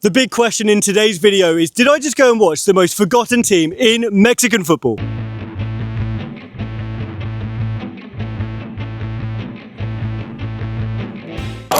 The big question in today's video is, did I just go and watch the most forgotten team in Mexican football?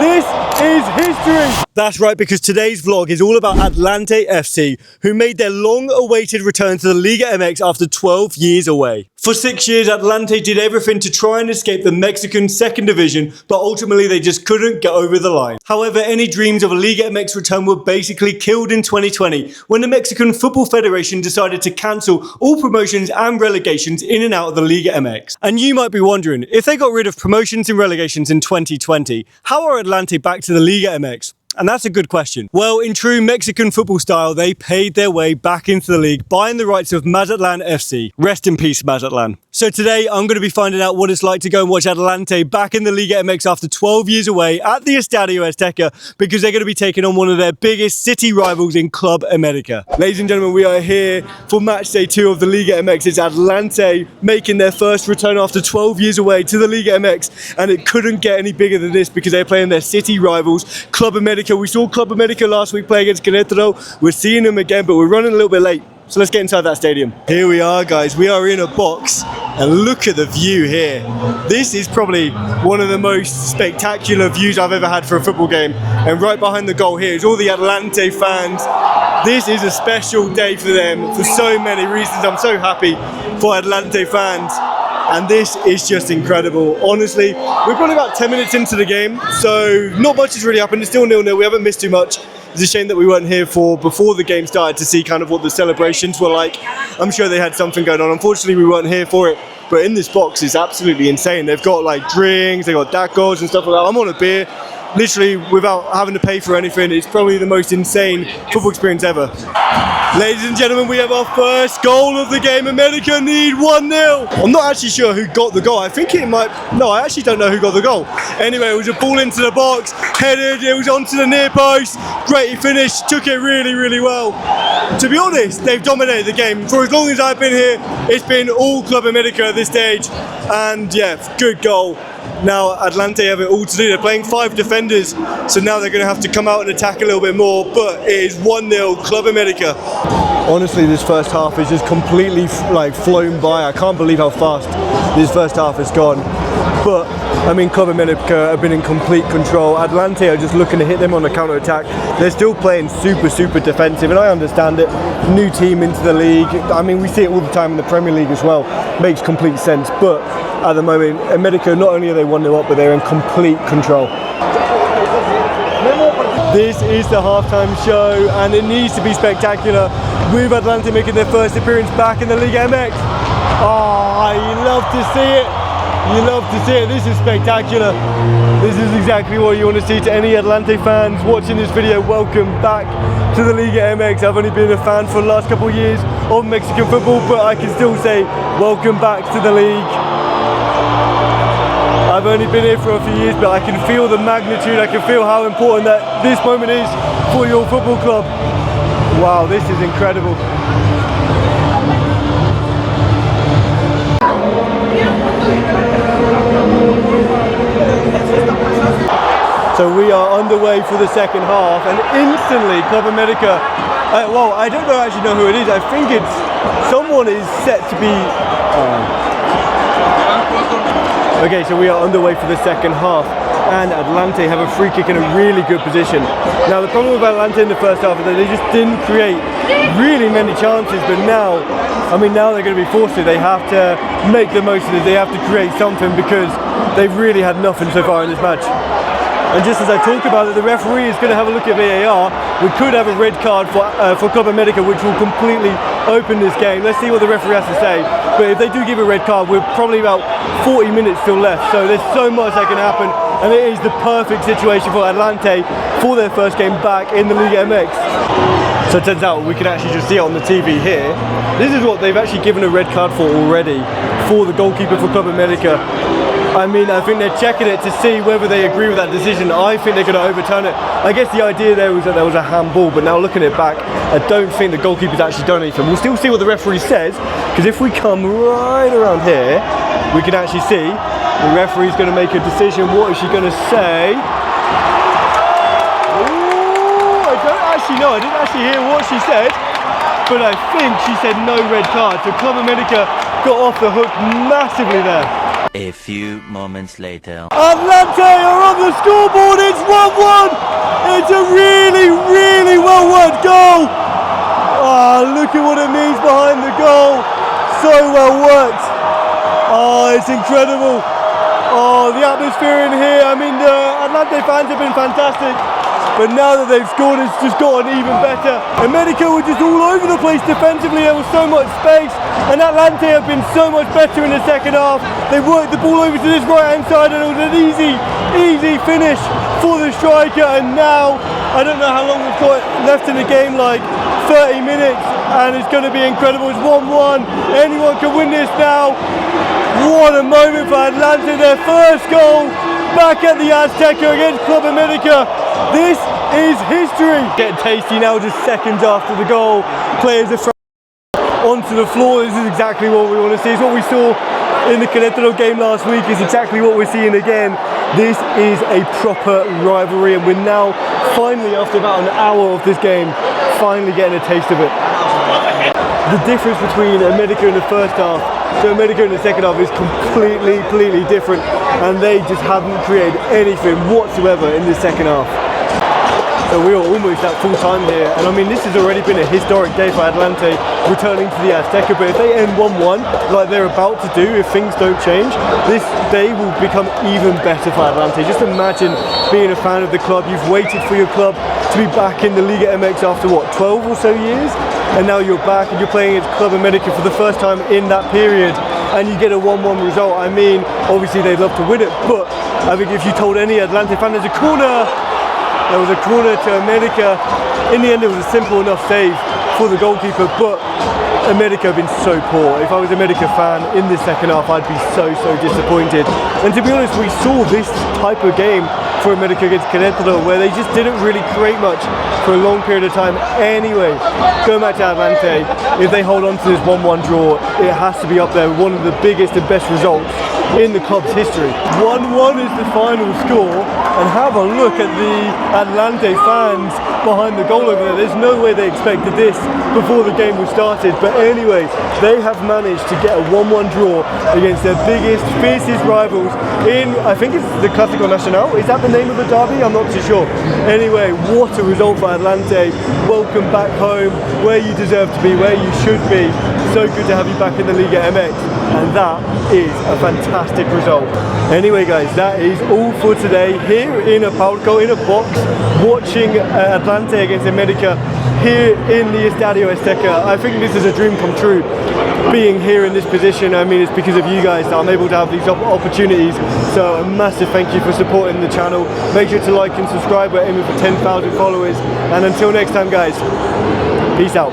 This is history! That's right, because today's vlog is all about Atlante FC, who made their long-awaited return to the Liga MX after 12 years away. For 6 years, Atlante did everything to try and escape the Mexican second division, but ultimately they just couldn't get over the line. However, any dreams of a Liga MX return were basically killed in 2020 when the Mexican Football Federation decided to cancel all promotions and relegations in and out of the Liga MX. And you might be wondering, if they got rid of promotions and relegations in 2020, how are Atlante back to the Liga MX? And that's a good question. Well, in true Mexican football style, they paid their way back into the league, buying the rights of Mazatlan FC. Rest in peace, Mazatlan. So today, I'm going to be finding out what it's like to go and watch Atlante back in the Liga MX after 12 years away at the Estadio Azteca, because they're going to be taking on one of their biggest city rivals in Club America. Ladies and gentlemen, we are here for match day 2 of the Liga MX. It's Atlante making their first return after 12 years away to the Liga MX, and it couldn't get any bigger than this because they're playing their city rivals, Club America. We saw Club America last week play against Querétaro. We're seeing them again, but we're running a little bit late. So let's get inside that stadium. Here we are, guys. We are in a box, and look at the view here. This is probably one of the most spectacular views I've ever had for a football game. And right behind the goal here is all the Atlante fans. This is a special day for them for so many reasons. I'm so happy for Atlante fans. And this is just incredible. Honestly, we're probably about 10 minutes into the game, so not much has really happened. It's still 0-0. We haven't missed too much. It's a shame that we weren't here before the game started to see kind of what the celebrations were like. I'm sure they had something going on. Unfortunately, we weren't here for it. But in this box, it's absolutely insane. They've got like drinks, they've got tacos and stuff like that. I'm on a beer, literally without having to pay for anything. It's probably the most insane football experience ever. Ladies and gentlemen, we have our first goal of the game. America need 1-0. I'm not actually sure who got the goal. I think it might... No, I actually don't know who got the goal. Anyway, it was a ball into the box, headed, it was onto the near post. Great, he finished, took it really, really well. To be honest, they've dominated the game. For as long as I've been here, it's been all Club America at this stage. And yeah, good goal. Now Atlante have it all to do. They're playing 5 defenders, so now they're going to have to come out and attack a little bit more, but it is 1-0 Club America. Honestly, this first half is just completely flown by. I can't believe how fast this first half has gone. But I mean, Club America have been in complete control. Atlante are just looking to hit them on the counter attack. They're still playing super defensive, and I understand it. New team into the league. I mean, we see it all the time in the Premier League as well. Makes complete sense. But at the moment, America, not only are they 1-0 up, but they're in complete control. This is the halftime show, and it needs to be spectacular, with Atlante making their first appearance back in the Liga MX. Oh, you love to see it. You love to see it. This is spectacular. This is exactly what you want to see. To any Atlante fans watching this video, welcome back to the Liga MX. I've only been a fan for the last couple of years of Mexican football, but I can still say welcome back to the league. I've only been here for a few years, but I can feel the magnitude. I can feel how important that this moment is for your football club. Wow, this is incredible. So we are underway for the second half, and instantly Club America, well, I don't actually know who it is. I think it's someone is set to be... Okay, so we are underway for the second half, and Atlante have a free kick in a really good position. Now, the problem with Atlante in the first half is that they just didn't create really many chances, but now, I mean, now they're going to be forced to. They have to make the most of it. They have to create something, because they've really had nothing so far in this match. And just as I talk about it, the referee is going to have a look at VAR. We could have a red card for Club America, which will completely open this game. Let's see what the referee has to say. But if they do give a red card, we're probably about 40 minutes still left. So there's so much that can happen. And it is the perfect situation for Atlante for their first game back in the Liga MX. So it turns out we can actually just see it on the TV here. This is what they've actually given a red card for already, for the goalkeeper for Club America. I mean, I think they're checking it to see whether they agree with that decision. I think they're going to overturn it. I guess the idea there was that there was a handball, but now looking at it back, I don't think the goalkeeper's actually done anything. We'll still see what the referee says, because if we come right around here, we can actually see the referee's going to make a decision. What is she going to say? Ooh, I don't she know? I didn't actually hear what she said, but I think she said no red card. So Club America got off the hook massively there. A few moments later. Atlante are on the scoreboard, it's 1-1! It's a really, really well worked goal! Ah, look at what it means behind the goal. So well worked. Oh, it's incredible. Oh, the atmosphere in here. I mean, the Atlante fans have been fantastic. But now that they've scored, it's just gotten even better. America were just all over the place defensively. There was so much space. And Atlante have been so much better in the second half. They worked the ball over to this right-hand side and it was an easy finish for the striker. And now, I don't know how long we've got left in the game, like 30 minutes. And it's going to be incredible. It's 1-1. Anyone can win this now. What a moment for Atlante. Their first goal back at the Azteca against Club America. This is history. Getting tasty now, just seconds after the goal. Players are onto the floor. This is exactly what we want to see. It's what we saw in the Querétaro game last week. It's exactly what we're seeing again. This is a proper rivalry, and we're now finally, after about an hour of this game, finally getting a taste of it. The difference between America in the first half to America in the second half is completely different, and they just haven't created anything whatsoever in the second half. So we are almost at full time here, and I mean this has already been a historic day for Atlante returning to the Azteca, but if they end 1-1 like they're about to do, if things don't change, this day will become even better for Atlante. Just imagine being a fan of the club, you've waited for your club to be back in the Liga MX after what, 12 or so years? And now you're back and you're playing against Club America for the first time in that period, and you get a 1-1 result. I mean, obviously they'd love to win it, but I think if you told any Atlante fan there's a corner, there was a corner to America. In the end, it was a simple enough save for the goalkeeper, but America have been so poor. If I was an America fan in the second half, I'd be so disappointed. And to be honest, we saw this type of game for America against Querétaro, where they just didn't really create much for a long period of time. Anyway, going back to Atlante, if they hold on to this 1-1 draw, it has to be up there with one of the biggest and best results in the club's history. 1-1 is the final score, and have a look at the Atlante fans behind the goal over there. There's no way they expected this before the game was started, but anyway, they have managed to get a 1-1 draw against their biggest, fiercest rivals in, I think it's the Clásico Nacional. Is that the name of the derby? I'm not too sure. Anyway, what a result for Atlante. Welcome back home, where you deserve to be, where you should be. So good to have you back in the Liga MX, and that is a fantastic result. Anyway guys, that is all for today here in a palco, in a box, watching Atlante against America here in the Estadio Azteca. I think this is a dream come true, being here in this position. I mean, it's because of you guys that I'm able to have these opportunities, so a massive thank you for supporting the channel. Make sure to like and subscribe. We're aiming for 10,000 followers, and until next time guys, peace out.